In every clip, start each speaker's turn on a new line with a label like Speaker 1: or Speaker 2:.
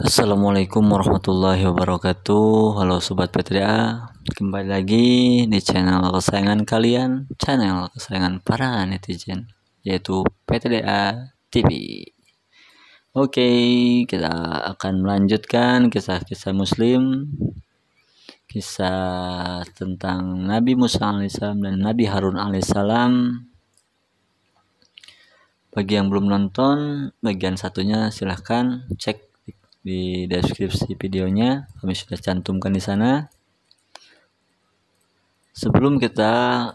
Speaker 1: Assalamualaikum warahmatullahi wabarakatuh. Halo Sobat PTDA, kembali lagi di channel kesayangan kalian, channel kesayangan para netizen, yaitu PTDA TV. Oke, kita akan melanjutkan kisah-kisah muslim, kisah tentang Nabi Musa alaihissalam dan Nabi Harun alaihissalam. Bagi yang belum nonton bagian satunya, silahkan cek di deskripsi videonya, kami sudah cantumkan di sana. Sebelum kita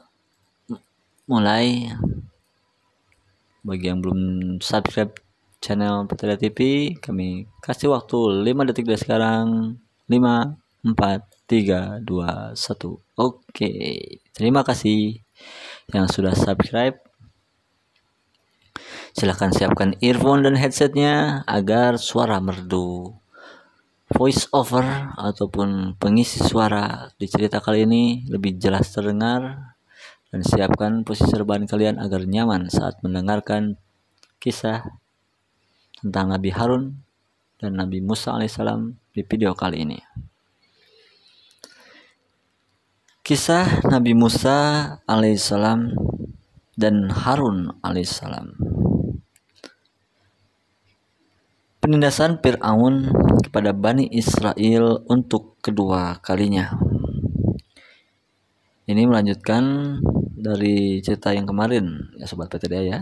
Speaker 1: mulai, bagi yang belum subscribe channel PTDA TV, kami kasih waktu 5 detik dari sekarang. 5, 4, 3, 2, 1. Oke, terima kasih yang sudah subscribe. Silahkan siapkan earphone dan headsetnya agar suara merdu, voice over ataupun pengisi suara di cerita kali ini lebih jelas terdengar, dan siapkan posisi rebahan kalian agar nyaman saat mendengarkan kisah tentang Nabi Harun dan Nabi Musa alaihissalam di video kali ini. Kisah Nabi Musa alaihissalam dan Harun alaihissalam. Penindasan Fir'aun kepada Bani Israel untuk kedua kalinya. Ini melanjutkan dari cerita yang kemarin ya Sobat PTDA ya.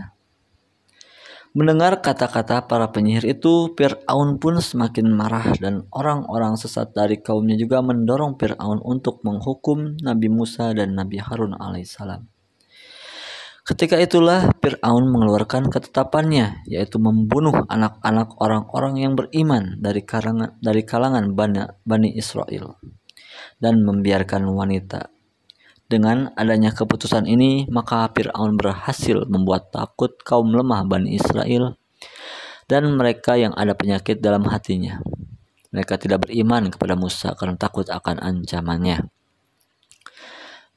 Speaker 1: Mendengar kata-kata para penyihir itu, Fir'aun pun semakin marah dan orang-orang sesat dari kaumnya juga mendorong Fir'aun untuk menghukum Nabi Musa dan Nabi Harun alaihissalam. Ketika itulah Fir'aun mengeluarkan ketetapannya, yaitu membunuh anak-anak orang-orang yang beriman dari kalangan Bani Israel dan membiarkan wanita. Dengan adanya keputusan ini, maka Fir'aun berhasil membuat takut kaum lemah Bani Israel dan mereka yang ada penyakit dalam hatinya. Mereka tidak beriman kepada Musa karena takut akan ancamannya.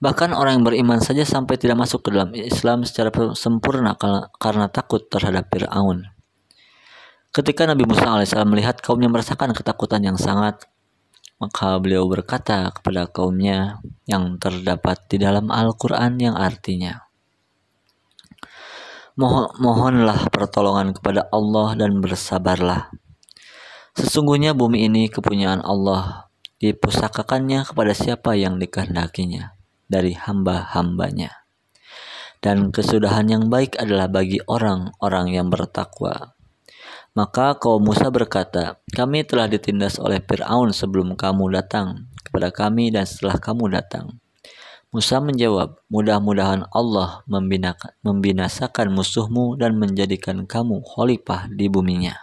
Speaker 1: Bahkan orang yang beriman saja sampai tidak masuk ke dalam Islam secara sempurna karena takut terhadap Fir'aun. Ketika Nabi Musa alaihissalam melihat kaumnya merasakan ketakutan yang sangat, maka beliau berkata kepada kaumnya yang terdapat di dalam Al-Quran yang artinya, mohonlah pertolongan kepada Allah dan bersabarlah. Sesungguhnya bumi ini kepunyaan Allah, dipusakakannya kepada siapa yang dikehendakinya dari hamba-hambanya. Dan kesudahan yang baik adalah bagi orang-orang yang bertakwa. Maka kaum Musa berkata, kami telah ditindas oleh Fir'aun sebelum kamu datang kepada kami dan setelah kamu datang. Musa menjawab, mudah-mudahan Allah membinasakan musuhmu dan menjadikan kamu khalifah di buminya.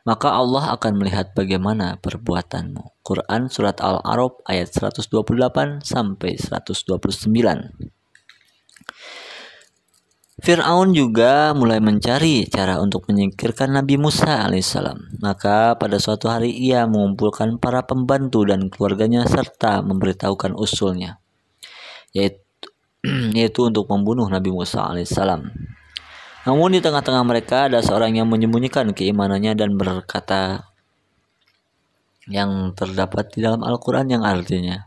Speaker 1: Maka Allah akan melihat bagaimana perbuatanmu. Quran Surat Al-A'raf ayat 128 sampai 129. Fir'aun juga mulai mencari cara untuk menyingkirkan Nabi Musa alaihissalam. Maka pada suatu hari ia mengumpulkan para pembantu dan keluarganya serta memberitahukan usulnya, yaitu untuk membunuh Nabi Musa alaihissalam. Namun di tengah-tengah mereka ada seorang yang menyembunyikan keimanannya dan berkata yang terdapat di dalam Al-Quran yang artinya,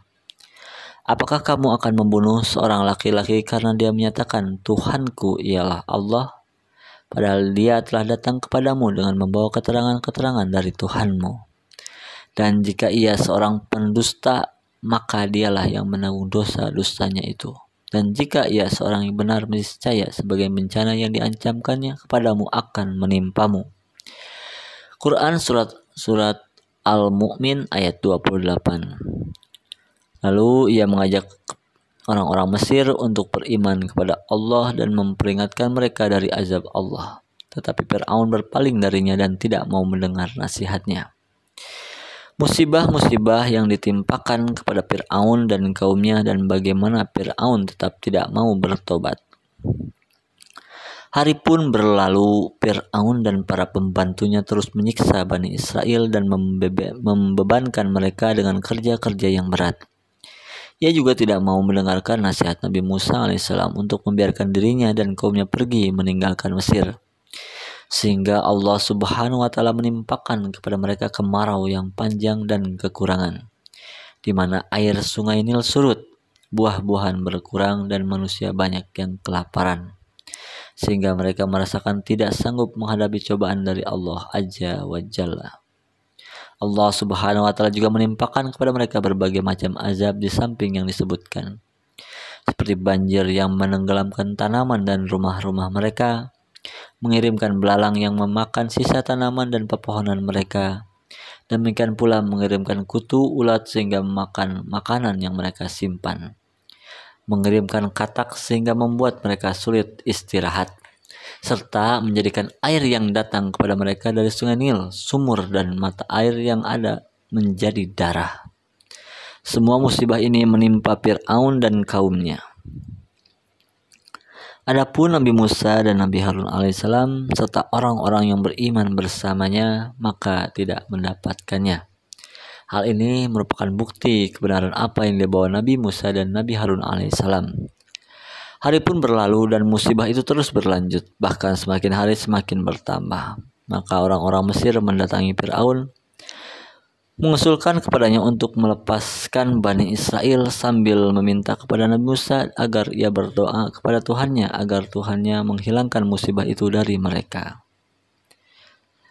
Speaker 1: apakah kamu akan membunuh seorang laki-laki karena dia menyatakan Tuhanku ialah Allah, padahal dia telah datang kepadamu dengan membawa keterangan-keterangan dari Tuhanmu. Dan jika ia seorang pendusta, maka dialah yang menanggung dosa-dosanya itu. Dan jika ia seorang yang benar, niscaya sebagai bencana yang diancamkannya kepadamu akan menimpamu. Quran Surat Al-Mu'min ayat 28. Lalu ia mengajak orang-orang Mesir untuk beriman kepada Allah dan memperingatkan mereka dari azab Allah. Tetapi Fir'aun berpaling darinya dan tidak mau mendengar nasihatnya. Musibah-musibah yang ditimpakan kepada Fir'aun dan kaumnya dan bagaimana Fir'aun tetap tidak mau bertobat. Hari pun berlalu, Fir'aun dan para pembantunya terus menyiksa Bani Israel dan membebankan mereka dengan kerja-kerja yang berat. Ia juga tidak mau mendengarkan nasihat Nabi Musa alaihissalam untuk membiarkan dirinya dan kaumnya pergi meninggalkan Mesir. sehingga Allah Subhanahu wa taala menimpakan kepada mereka kemarau yang panjang dan kekurangan, di mana air sungai Nil surut, buah-buahan berkurang dan manusia banyak yang kelaparan, sehingga mereka merasakan tidak sanggup menghadapi cobaan dari Allah Azza wa Jalla. Allah Subhanahu wa taala juga menimpakan kepada mereka berbagai macam azab di samping yang disebutkan, seperti banjir yang menenggelamkan tanaman dan rumah-rumah mereka, mengirimkan belalang yang memakan sisa tanaman dan pepohonan mereka, demikian pula mengirimkan kutu ulat sehingga memakan makanan yang mereka simpan, mengirimkan katak sehingga membuat mereka sulit istirahat, serta menjadikan air yang datang kepada mereka dari sungai Nil, sumur dan mata air yang ada menjadi darah. Semua musibah ini menimpa Fir'aun dan kaumnya. Adapun Nabi Musa dan Nabi Harun alaihissalam serta orang-orang yang beriman bersamanya maka tidak mendapatkannya. Hal ini merupakan bukti kebenaran apa yang dibawa Nabi Musa dan Nabi Harun alaihissalam. Hari pun berlalu dan musibah itu terus berlanjut, bahkan semakin hari semakin bertambah. Maka orang-orang Mesir mendatangi Fir'aun, mengusulkan kepadanya untuk melepaskan Bani Israel sambil meminta kepada Nabi Musa agar ia berdoa kepada Tuhannya agar Tuhannya menghilangkan musibah itu dari mereka.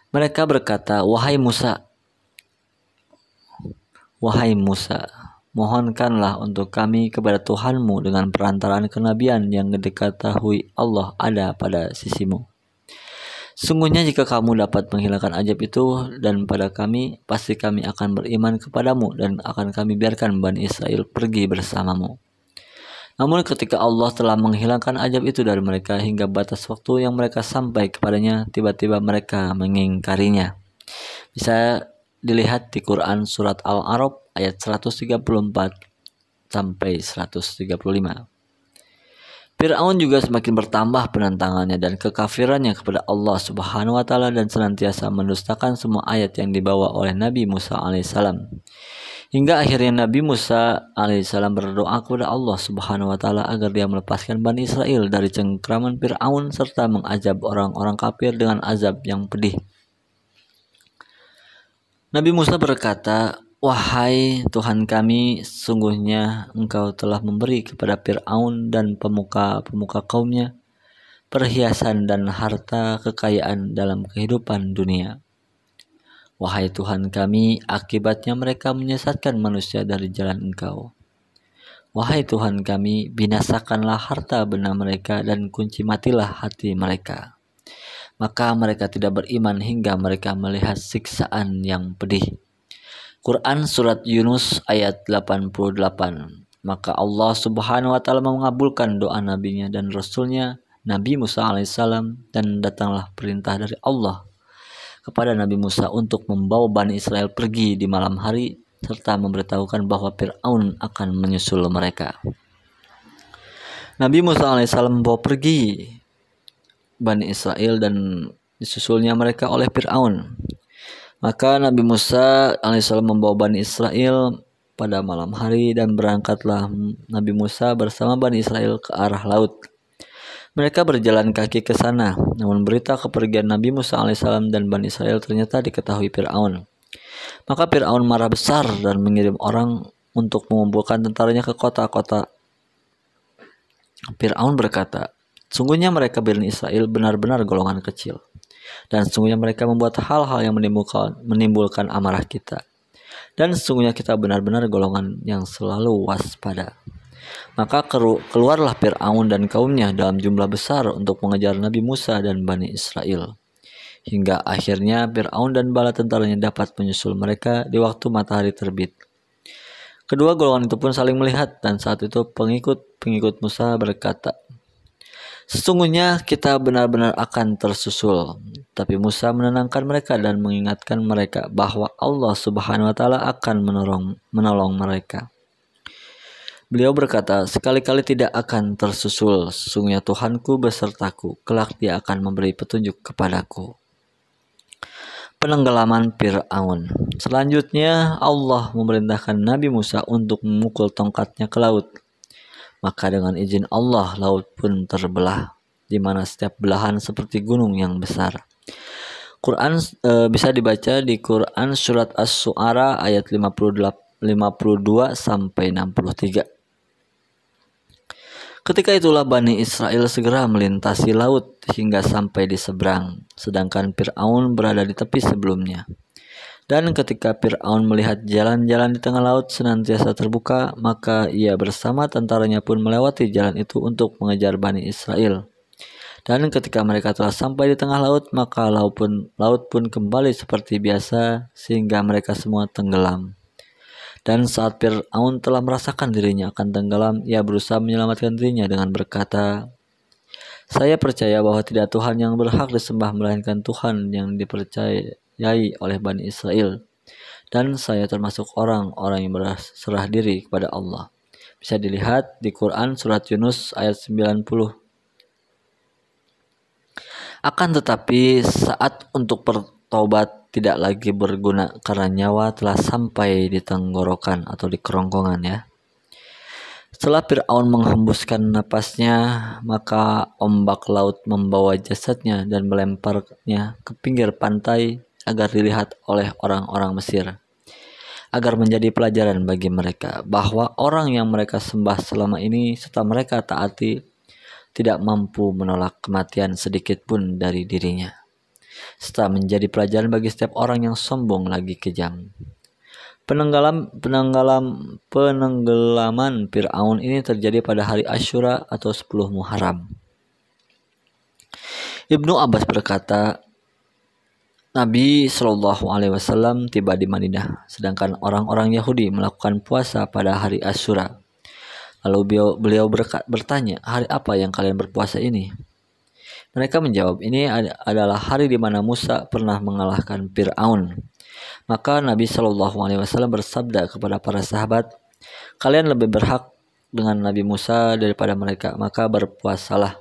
Speaker 1: Mereka berkata, Wahai Musa, mohonkanlah untuk kami kepada Tuhanmu dengan perantaraan kenabian yang diketahui Allah ada pada sisimu. Sungguhnya jika kamu dapat menghilangkan ajab itu dan pada kami, pasti kami akan beriman kepadamu dan akan kami biarkan Bani Israel pergi bersamamu. Namun ketika Allah telah menghilangkan ajab itu dari mereka hingga batas waktu yang mereka sampai kepadanya, tiba-tiba mereka mengingkarinya. Bisa dilihat di Quran Surat Al-A'raf ayat 134 sampai 135. Fir'aun juga semakin bertambah penentangannya dan kekafirannya kepada Allah Subhanahu wa taala dan senantiasa mendustakan semua ayat yang dibawa oleh Nabi Musa alaihissalam. Hingga akhirnya Nabi Musa alaihissalam berdoa kepada Allah Subhanahu wa taala agar dia melepaskan Bani Israel dari cengkraman Fir'aun serta mengazab orang-orang kafir dengan azab yang pedih. Nabi Musa berkata, Wahai Tuhan kami, sungguhnya Engkau telah memberi kepada Fir'aun dan pemuka-pemuka kaumnya perhiasan dan harta kekayaan dalam kehidupan dunia. Wahai Tuhan kami, akibatnya mereka menyesatkan manusia dari jalan Engkau. Wahai Tuhan kami, binasakanlah harta benda mereka dan kunci matilah hati mereka. Maka mereka tidak beriman hingga mereka melihat siksaan yang pedih. Quran Surat Yunus ayat 88. Maka Allah Subhanahu wa taala mengabulkan doa nabinya dan rasulnya Nabi Musa alaihissalam, dan datanglah perintah dari Allah kepada Nabi Musa untuk membawa Bani Israel pergi di malam hari serta memberitahukan bahwa Fir'aun akan menyusul mereka. Nabi Musa alaihissalam membawa pergi Bani Israel dan disusulnya mereka oleh Fir'aun. Maka Nabi Musa alaihissalam membawa Bani Israel pada malam hari dan berangkatlah Nabi Musa bersama Bani Israel ke arah laut. Mereka berjalan kaki ke sana, namun berita kepergian Nabi Musa alaihissalam dan Bani Israel ternyata diketahui Fir'aun. Maka Fir'aun marah besar dan mengirim orang untuk mengumpulkan tentaranya ke kota-kota. Fir'aun berkata, sungguhnya mereka Bani Israel benar-benar golongan kecil. Dan sesungguhnya mereka membuat hal-hal yang menimbulkan amarah kita. Dan sesungguhnya kita benar-benar golongan yang selalu waspada. Maka keluarlah Fir'aun dan kaumnya dalam jumlah besar untuk mengejar Nabi Musa dan Bani Israel. Hingga akhirnya Fir'aun dan bala tentaranya dapat menyusul mereka di waktu matahari terbit. Kedua golongan itu pun saling melihat dan saat itu pengikut Musa berkata, sesungguhnya kita benar-benar akan tersusul. Tapi Musa menenangkan mereka dan mengingatkan mereka bahwa Allah Subhanahu wa taala akan menolong mereka. Beliau berkata, sekali-kali tidak akan tersusul. Sesungguhnya Tuhanku besertaku, kelak Dia akan memberi petunjuk kepadaku. Penenggelaman Fir'aun. Selanjutnya Allah memerintahkan Nabi Musa untuk memukul tongkatnya ke laut. Maka dengan izin Allah laut pun terbelah, di mana setiap belahan seperti gunung yang besar. Quran bisa dibaca di Quran surat Asy-Syu'ara ayat 52 sampai 63. Ketika itulah Bani Israel segera melintasi laut hingga sampai di seberang, sedangkan Fir'aun berada di tepi sebelumnya. Dan ketika Fir'aun melihat jalan-jalan di tengah laut senantiasa terbuka, maka ia bersama tentaranya pun melewati jalan itu untuk mengejar Bani Israel. Dan ketika mereka telah sampai di tengah laut, maka laut pun kembali seperti biasa sehingga mereka semua tenggelam. Dan saat Fir'aun telah merasakan dirinya akan tenggelam, ia berusaha menyelamatkan dirinya dengan berkata, "Saya percaya bahwa tidak Tuhan yang berhak disembah melainkan Tuhan yang dipercayai oleh Bani Israel. Dan saya termasuk orang-orang yang berserah diri kepada Allah." Bisa dilihat di Quran surat Yunus ayat 90. Akan tetapi saat untuk bertobat tidak lagi berguna karena nyawa telah sampai di tenggorokan atau di kerongkongan ya. Setelah Fir'aun menghembuskan napasnya, maka ombak laut membawa jasadnya dan melemparnya ke pinggir pantai agar dilihat oleh orang-orang Mesir, agar menjadi pelajaran bagi mereka bahwa orang yang mereka sembah selama ini serta mereka taati tidak mampu menolak kematian sedikit pun dari dirinya, serta menjadi pelajaran bagi setiap orang yang sombong lagi kejam. Penenggelaman Fir'aun ini terjadi pada hari Asyura atau 10 Muharram. Ibnu Abbas berkata, Nabi Shallallahu Alaihi Wasallam tiba di Madinah, sedangkan orang-orang Yahudi melakukan puasa pada hari Asyura. Lalu beliau bertanya, hari apa yang kalian berpuasa ini? Mereka menjawab, ini adalah hari di mana Musa pernah mengalahkan Fir'aun. Maka Nabi Shallallahu Alaihi Wasallam bersabda kepada para sahabat, kalian lebih berhak dengan Nabi Musa daripada mereka, maka berpuasalah.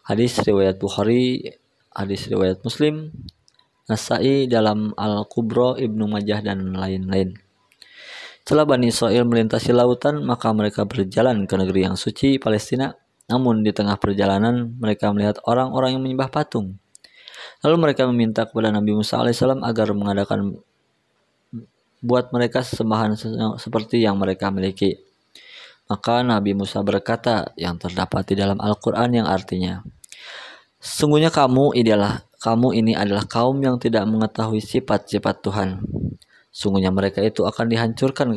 Speaker 1: Hadis riwayat Bukhari, hadis riwayat Muslim, Nasai dalam Al-Kubra, Ibnu Majah dan lain-lain. Setelah Bani Israel melintasi lautan, maka mereka berjalan ke negeri yang suci, Palestina. Namun di tengah perjalanan, mereka melihat orang-orang yang menyembah patung. Lalu mereka meminta kepada Nabi Musa alaihissalam agar mengadakan buat mereka sesembahan seperti yang mereka miliki. Maka Nabi Musa berkata yang terdapat di dalam Al-Quran yang artinya, sungguhnya kamu ini adalah kaum yang tidak mengetahui sifat-sifat Tuhan. Sungguhnya mereka itu akan dihancurkan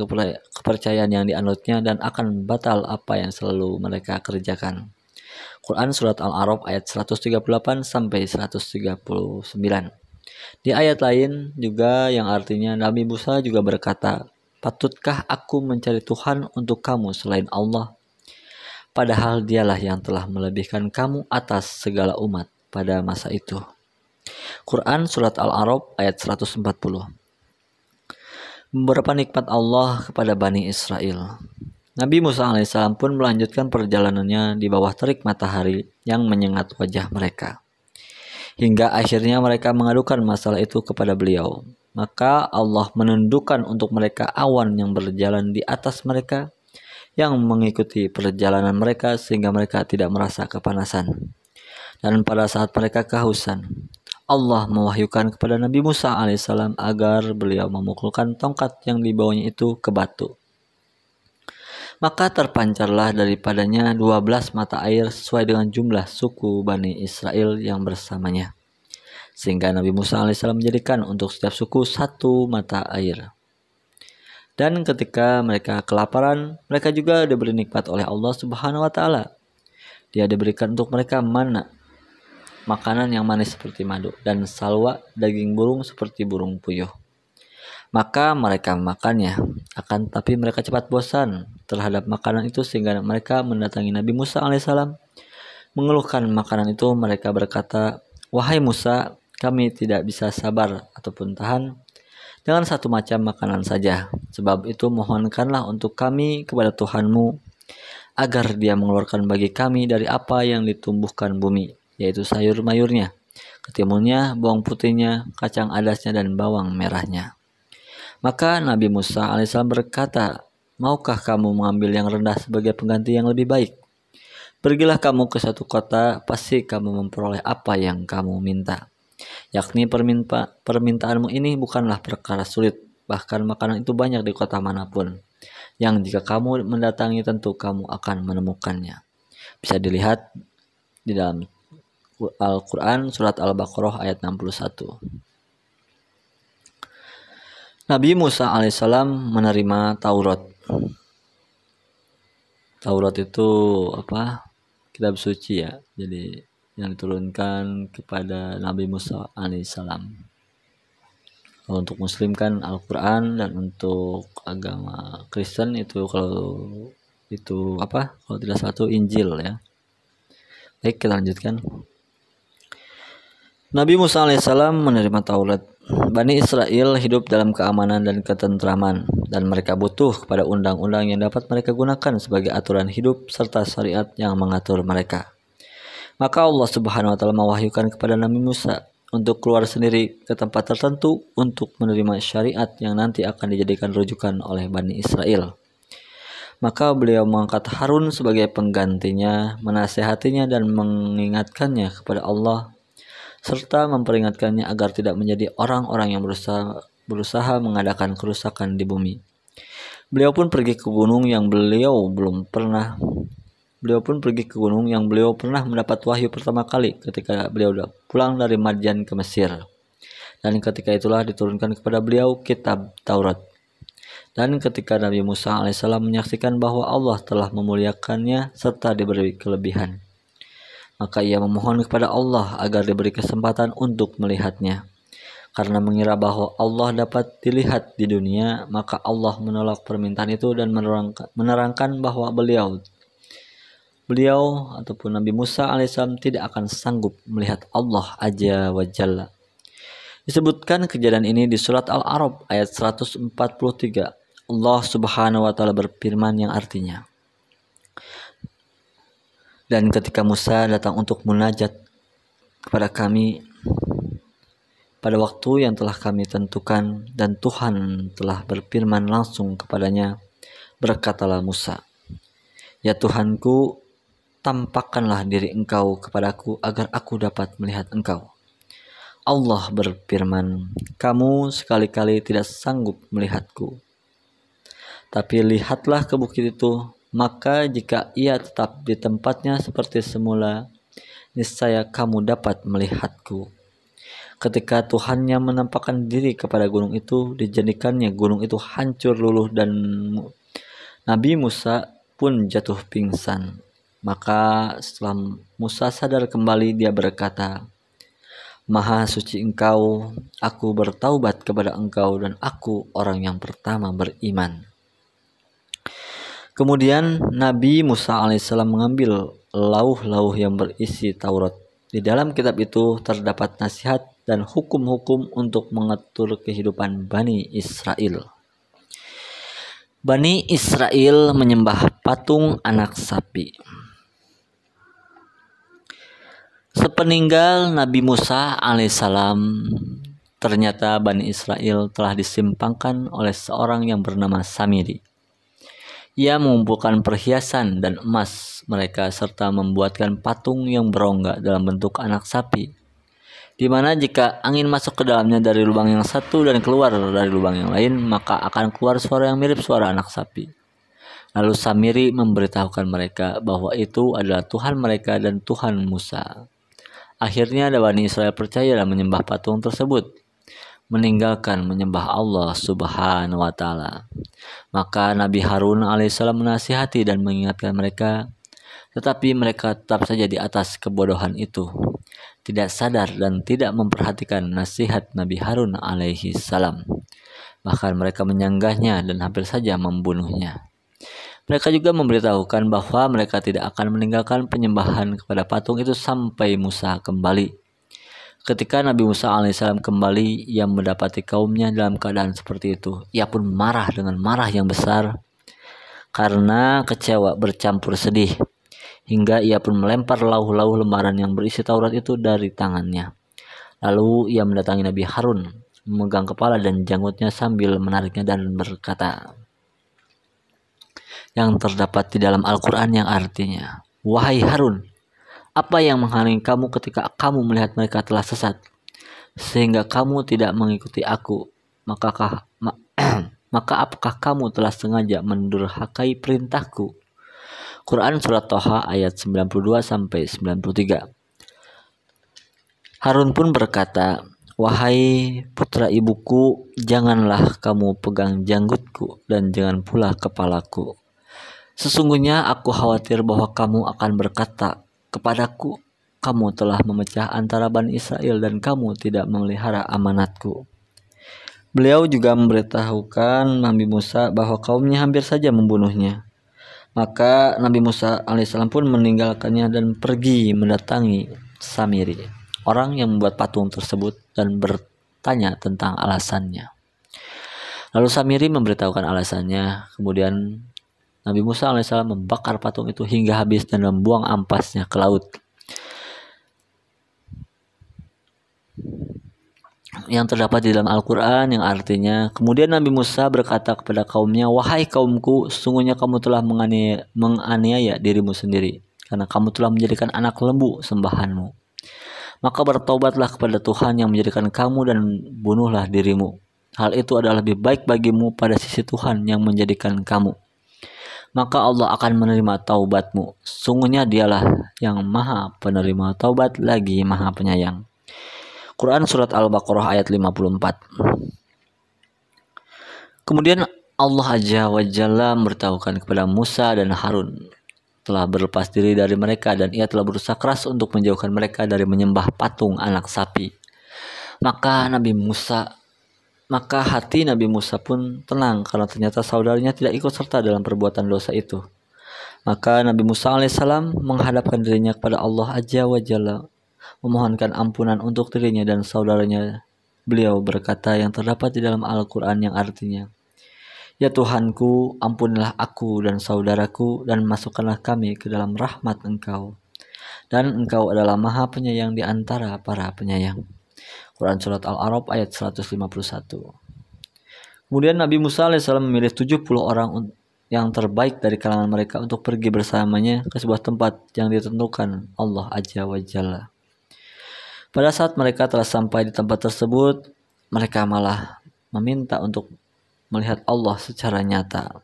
Speaker 1: kepercayaan yang dianutnya dan akan batal apa yang selalu mereka kerjakan. Quran surat Al-A'raf ayat 138 sampai 139. Di ayat lain juga yang artinya Nabi Musa juga berkata, patutkah aku mencari Tuhan untuk kamu selain Allah? Padahal dialah yang telah melebihkan kamu atas segala umat pada masa itu. Quran surat Al-A'raf ayat 140. Beberapa nikmat Allah kepada Bani Israel. Nabi Musa alaihissalam pun melanjutkan perjalanannya di bawah terik matahari yang menyengat wajah mereka. Hingga akhirnya mereka mengadukan masalah itu kepada beliau. Maka Allah menundukkan untuk mereka awan yang berjalan di atas mereka, yang mengikuti perjalanan mereka sehingga mereka tidak merasa kepanasan. Dan pada saat mereka kehausan, Allah mewahyukan kepada Nabi Musa alaihissalam agar beliau memukulkan tongkat yang dibawanya itu ke batu. Maka terpancarlah daripadanya 12 mata air sesuai dengan jumlah suku Bani Israel yang bersamanya. Sehingga Nabi Musa alaihissalam menjadikan untuk setiap suku 1 mata air. Dan ketika mereka kelaparan, mereka juga diberi nikmat oleh Allah Subhanahu wa Ta'ala. Dia diberikan untuk mereka mana, makanan yang manis seperti madu, dan salwa, daging burung seperti burung puyuh. Maka mereka memakannya, akan tapi mereka cepat bosan terhadap makanan itu sehingga mereka mendatangi Nabi Musa alaihissalam. Mengeluhkan makanan itu, mereka berkata, wahai Musa, kami tidak bisa sabar ataupun tahan dengan satu macam makanan saja. Sebab itu mohonkanlah untuk kami kepada Tuhanmu agar dia mengeluarkan bagi kami dari apa yang ditumbuhkan bumi, yaitu sayur mayurnya, ketimunnya, bawang putihnya, kacang adasnya, dan bawang merahnya. Maka Nabi Musa alaihissalam berkata, maukah kamu mengambil yang rendah sebagai pengganti yang lebih baik? Pergilah kamu ke satu kota, pasti kamu memperoleh apa yang kamu minta. yakni permintaanmu ini bukanlah perkara sulit, bahkan makanan itu banyak di kota manapun, yang jika kamu mendatangi tentu kamu akan menemukannya. Bisa dilihat di dalam Al-Quran surat Al-Baqarah ayat 61. Nabi Musa alaihissalam menerima Taurat. Taurat itu kitab suci ya, jadi yang diturunkan kepada Nabi Musa alaihissalam. Kalau untuk Muslim kan Al-Quran, dan untuk agama Kristen itu kalau tidak salah itu Injil ya. Baik, kita lanjutkan. Nabi Musa alaihissalam menerima Taurat. Bani Israel hidup dalam keamanan dan ketentraman, dan mereka butuh kepada undang-undang yang dapat mereka gunakan sebagai aturan hidup serta syariat yang mengatur mereka. Maka Allah Subhanahu wa taala mewahyukan kepada Nabi Musa untuk keluar sendiri ke tempat tertentu untuk menerima syariat yang nanti akan dijadikan rujukan oleh Bani Israel. Maka beliau mengangkat Harun sebagai penggantinya, menasihatinya dan mengingatkannya kepada Allah, serta memperingatkannya agar tidak menjadi orang-orang yang berusaha mengadakan kerusakan di bumi. Beliau pun pergi ke gunung yang beliau pernah mendapat wahyu pertama kali ketika beliau pulang dari Madyan ke Mesir. Dan ketika itulah diturunkan kepada beliau kitab Taurat. Dan ketika Nabi Musa alaihissalam menyaksikan bahwa Allah telah memuliakannya serta diberi kelebihan, maka ia memohon kepada Allah agar diberi kesempatan untuk melihatnya. Karena mengira bahwa Allah dapat dilihat di dunia, maka Allah menolak permintaan itu dan menerangkan bahwa beliau ataupun Nabi Musa alaihissalam tidak akan sanggup melihat Allah Azza wa Jalla. Disebutkan kejadian ini di surat Al-A'raf ayat 143. Allah Subhanahu wa taala berfirman yang artinya, dan ketika Musa datang untuk munajat kepada kami pada waktu yang telah kami tentukan, dan Tuhan telah berfirman langsung kepadanya, berkatalah Musa, ya Tuhanku, tampakkanlah diri engkau kepadaku agar aku dapat melihat engkau. Allah berfirman, kamu sekali-kali tidak sanggup melihatku. Tapi lihatlah ke bukit itu, maka jika ia tetap di tempatnya seperti semula, niscaya kamu dapat melihatku. Ketika Tuhannya menampakkan diri kepada gunung itu, dijadikannya gunung itu hancur luluh dan Nabi Musa pun jatuh pingsan. Maka setelah Musa sadar kembali, dia berkata, Maha suci engkau, aku bertaubat kepada engkau dan aku orang yang pertama beriman. Kemudian Nabi Musa alaihissalam mengambil lauh-lauh yang berisi Taurat. Di dalam kitab itu terdapat nasihat dan hukum-hukum untuk mengatur kehidupan Bani Israel. Bani Israel menyembah patung anak sapi. Sepeninggal Nabi Musa alaihissalam, ternyata Bani Israel telah disimpangkan oleh seorang yang bernama Samiri. Ia mengumpulkan perhiasan dan emas mereka serta membuatkan patung yang berongga dalam bentuk anak sapi, di mana jika angin masuk ke dalamnya dari lubang yang satu dan keluar dari lubang yang lain, maka akan keluar suara yang mirip suara anak sapi. Lalu Samiri memberitahukan mereka bahwa itu adalah Tuhan mereka dan Tuhan Musa. Akhirnya Bani Israel percaya dan menyembah patung tersebut, meninggalkan menyembah Allah Subhanahu wa taala. Maka Nabi Harun alaihissalam menasihati dan mengingatkan mereka, tetapi mereka tetap saja di atas kebodohan itu, tidak sadar dan tidak memperhatikan nasihat Nabi Harun alaihissalam. Bahkan mereka menyanggahnya dan hampir saja membunuhnya. Mereka juga memberitahukan bahwa mereka tidak akan meninggalkan penyembahan kepada patung itu sampai Musa kembali. Ketika Nabi Musa alaihissalam kembali, ia mendapati kaumnya dalam keadaan seperti itu. Ia pun marah dengan marah yang besar karena kecewa bercampur sedih, hingga ia pun melempar lauh-lauh lembaran yang berisi Taurat itu dari tangannya. Lalu ia mendatangi Nabi Harun, memegang kepala dan janggutnya sambil menariknya dan berkata, yang terdapat di dalam Al-Quran yang artinya, wahai Harun, apa yang menghalangi kamu ketika kamu melihat mereka telah sesat? sehingga kamu tidak mengikuti aku, maka apakah kamu telah sengaja mendurhakai perintahku? Quran Surat Toha ayat 92 sampai 93. Harun pun berkata, "Wahai putra ibuku, janganlah kamu pegang janggutku dan jangan pula kepalaku. Sesungguhnya aku khawatir bahwa kamu akan berkata kepadaku, kamu telah memecah antara Bani Israel dan kamu tidak memelihara amanatku." Beliau juga memberitahukan Nabi Musa bahwa kaumnya hampir saja membunuhnya. Maka Nabi Musa alaihissalam pun meninggalkannya dan pergi mendatangi Samiri, orang yang membuat patung tersebut, dan bertanya tentang alasannya. Lalu Samiri memberitahukan alasannya. Kemudian Nabi Musa alaihissalam membakar patung itu hingga habis dan membuang ampasnya ke laut. Yang terdapat di dalam Al-Quran, yang artinya, kemudian Nabi Musa berkata kepada kaumnya, "Wahai kaumku, sesungguhnya kamu telah menganiaya dirimu sendiri, karena kamu telah menjadikan anak lembu sembahanmu. Maka bertaubatlah kepada Tuhan yang menjadikan kamu dan bunuhlah dirimu. Hal itu adalah lebih baik bagimu pada sisi Tuhan yang menjadikan kamu. Maka Allah akan menerima taubatmu. Sungguhnya dialah yang maha penerima taubat lagi maha penyayang." Quran Surat Al-Baqarah ayat 54. Kemudian Allah Azza wa Jalla memberitahukan kepada Musa dan Harun telah berlepas diri dari mereka, dan ia telah berusaha keras untuk menjauhkan mereka dari menyembah patung anak sapi. Maka hati Nabi Musa pun tenang karena ternyata saudaranya tidak ikut serta dalam perbuatan dosa itu. Maka Nabi Musa alaihissalam menghadapkan dirinya kepada Allah Azza wa Jalla, memohonkan ampunan untuk dirinya dan saudaranya. Beliau berkata yang terdapat di dalam Al-Quran, yang artinya, "Ya Tuhanku, ampunilah aku dan saudaraku dan masukkanlah kami ke dalam rahmat Engkau. Dan Engkau adalah maha penyayang di antara para penyayang." Quran Surat Al-A'raf ayat 151. Kemudian Nabi Musa alaihissalam memilih 70 orang yang terbaik dari kalangan mereka untuk pergi bersamanya ke sebuah tempat yang ditentukan Allah Azza wa Jalla. Pada saat mereka telah sampai di tempat tersebut, mereka malah meminta untuk melihat Allah secara nyata.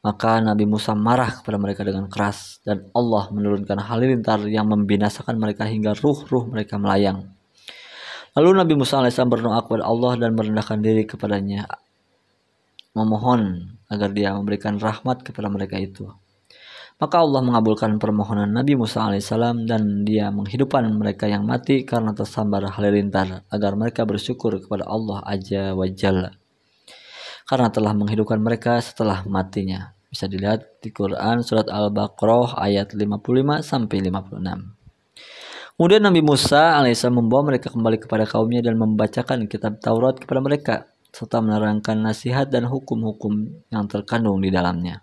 Speaker 1: Maka Nabi Musa marah kepada mereka dengan keras, dan Allah menurunkan halilintar yang membinasakan mereka hingga ruh-ruh mereka melayang. Lalu Nabi Musa alaihissalam berdoa kepada Allah dan merendahkan diri kepadanya, memohon agar dia memberikan rahmat kepada mereka itu. Maka Allah mengabulkan permohonan Nabi Musa alaihissalam dan dia menghidupkan mereka yang mati karena tersambar halilintar, agar mereka bersyukur kepada Allah Azza wa Jalla karena telah menghidupkan mereka setelah matinya. Bisa dilihat di Quran Surat Al-Baqarah ayat 55 sampai 56. Kemudian Nabi Musa alaihissalam membawa mereka kembali kepada kaumnya dan membacakan kitab Taurat kepada mereka, serta menerangkan nasihat dan hukum-hukum yang terkandung di dalamnya.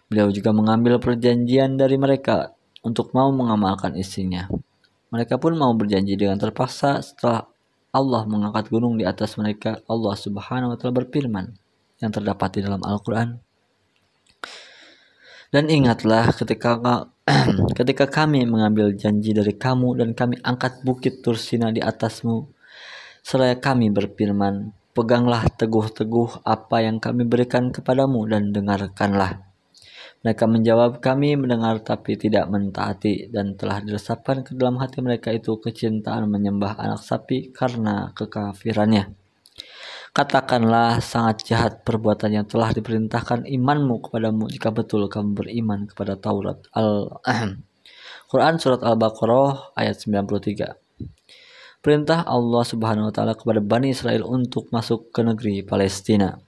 Speaker 1: Beliau juga mengambil perjanjian dari mereka untuk mau mengamalkan isinya. Mereka pun mau berjanji dengan terpaksa. Setelah Allah mengangkat gunung di atas mereka, Allah Subhanahu wa Ta'ala berfirman yang terdapat di dalam Al-Quran, "Dan ingatlah ketika kami mengambil janji dari kamu dan kami angkat bukit Tursina di atasmu, seraya kami berfirman, peganglah teguh-teguh apa yang kami berikan kepadamu dan dengarkanlah." Mereka menjawab, "Kami mendengar tapi tidak mentaati," dan telah diresapkan ke dalam hati mereka itu kecintaan menyembah anak sapi karena kekafirannya. Katakanlah, sangat jahat perbuatan yang telah diperintahkan imanmu kepadamu jika betul kamu beriman kepada Taurat. Quran Surat Al-Baqarah ayat 93. Perintah Allah Subhanahu wa Ta'ala kepada Bani Israel untuk masuk ke negeri Palestina.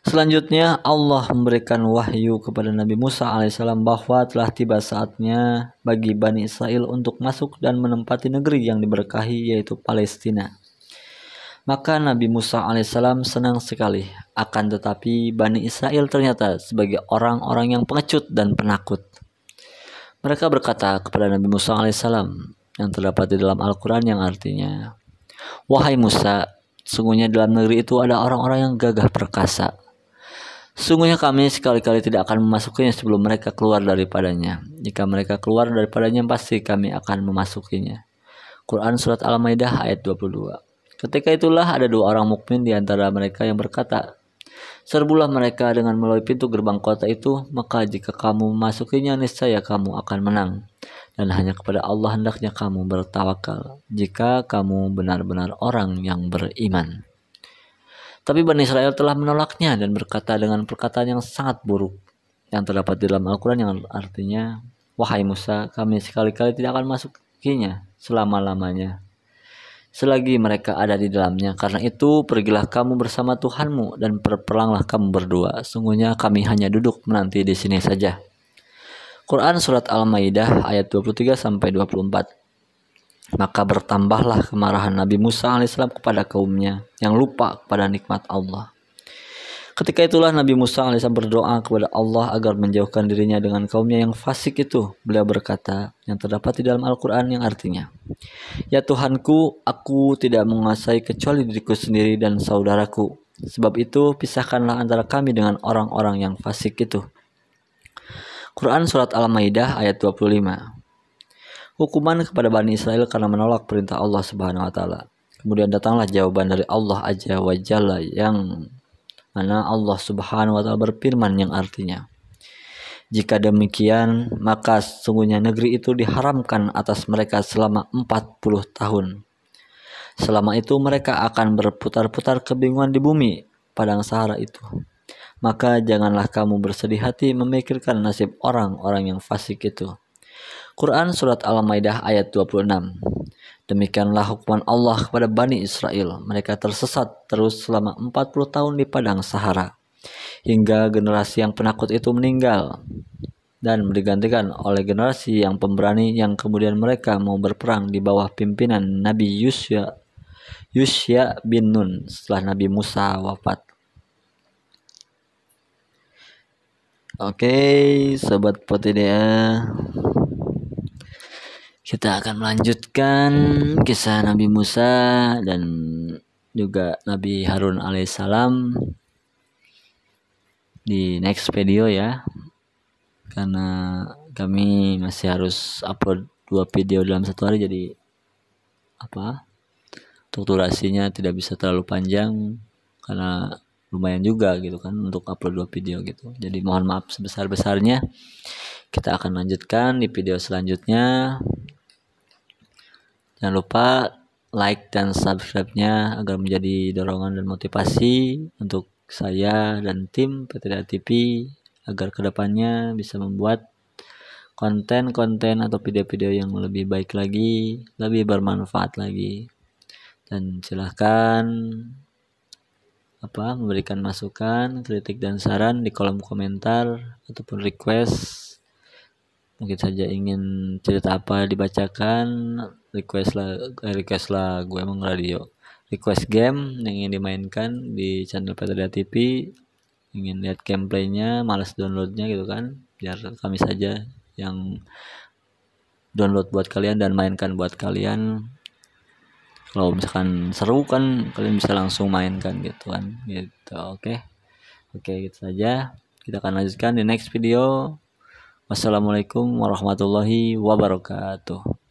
Speaker 1: Selanjutnya Allah memberikan wahyu kepada Nabi Musa alaihissalam bahwa telah tiba saatnya bagi Bani Israel untuk masuk dan menempati negeri yang diberkahi, yaitu Palestina. Maka Nabi Musa alaihissalam senang sekali, akan tetapi Bani Israel ternyata sebagai orang-orang yang pengecut dan penakut. Mereka berkata kepada Nabi Musa alaihissalam yang terdapat di dalam Al-Quran, yang artinya, "Wahai Musa, sungguhnya dalam negeri itu ada orang-orang yang gagah perkasa. Sungguhnya kami sekali-kali tidak akan memasukinya sebelum mereka keluar daripadanya. Jika mereka keluar daripadanya, pasti kami akan memasukinya. Quran Surat Al-Maidah ayat 22. Ketika itulah ada dua orang mukmin di antara mereka yang berkata, serbulah mereka dengan melalui pintu gerbang kota itu, maka jika kamu memasukinya niscaya kamu akan menang. Dan hanya kepada Allah hendaknya kamu bertawakal, jika kamu benar-benar orang yang beriman. Tapi Bani Israel telah menolaknya dan berkata dengan perkataan yang sangat buruk, yang terdapat di dalam Al-Quran, yang artinya, wahai Musa, kami sekali-kali tidak akan masukinya selama-lamanya selagi mereka ada di dalamnya. Karena itu pergilah kamu bersama Tuhanmu dan berperanglah kamu berdua. Sungguhnya kami hanya duduk menanti di sini saja. Quran Surat Al-Maidah ayat 23-24. Maka bertambahlah kemarahan Nabi Musa alaihissalam kepada kaumnya yang lupa kepada nikmat Allah. Ketika itulah Nabi Musa alaihissalam berdoa kepada Allah agar menjauhkan dirinya dengan kaumnya yang fasik itu. Beliau berkata, yang terdapat di dalam Al-Quran, yang artinya, ya Tuhanku, aku tidak menguasai kecuali diriku sendiri dan saudaraku. Sebab itu pisahkanlah antara kami dengan orang-orang yang fasik itu. Quran Surat Al-Maidah ayat 25. Hukuman kepada Bani Israel karena menolak perintah Allah Subhanahu wa taala. Kemudian datanglah jawaban dari Allah Azza wa Jalla, yang mana Allah Subhanahu wa taala berfirman, yang artinya, jika demikian maka sesungguhnya negeri itu diharamkan atas mereka selama 40 tahun. Selama itu mereka akan berputar-putar kebingungan di bumi padang Sahara itu. Maka janganlah kamu bersedih hati memikirkan nasib orang-orang yang fasik itu. Quran Surat Al-Maidah ayat 26. Demikianlah hukuman Allah kepada Bani Israel. Mereka tersesat terus selama 40 tahun di padang Sahara, hingga generasi yang penakut itu meninggal dan digantikan oleh generasi yang pemberani, yang kemudian mereka mau berperang di bawah pimpinan Nabi Yusya bin Nun setelah Nabi Musa wafat. Oke, sobat PTDA, kita akan melanjutkan kisah Nabi Musa dan juga Nabi Harun alaihissalam di next video ya, karena kami masih harus upload 2 video dalam satu hari, jadi untuk durasinya tidak bisa terlalu panjang karena lumayan juga gitu kan untuk upload 2 video gitu. Jadi mohon maaf sebesar-besarnya. Kita akan lanjutkan di video selanjutnya. Jangan lupa like dan subscribe-nya agar menjadi dorongan dan motivasi untuk saya dan tim PTDA TV agar kedepannya bisa membuat konten-konten atau video-video yang lebih baik lagi, lebih bermanfaat lagi. Dan silahkan memberikan masukan, kritik dan saran di kolom komentar ataupun request. Mungkin saja ingin cerita apa dibacakan, request lagu, emang radio, request game yang ingin dimainkan di channel PTDA TV, ingin lihat gameplaynya, malas downloadnya gitu kan, biar kami saja yang download buat kalian dan mainkan buat kalian. Kalau misalkan seru kan kalian bisa langsung mainkan gitu kan gitu. Oke, gitu saja, kita akan lanjutkan di next video. Wassalamualaikum warahmatullahi wabarakatuh.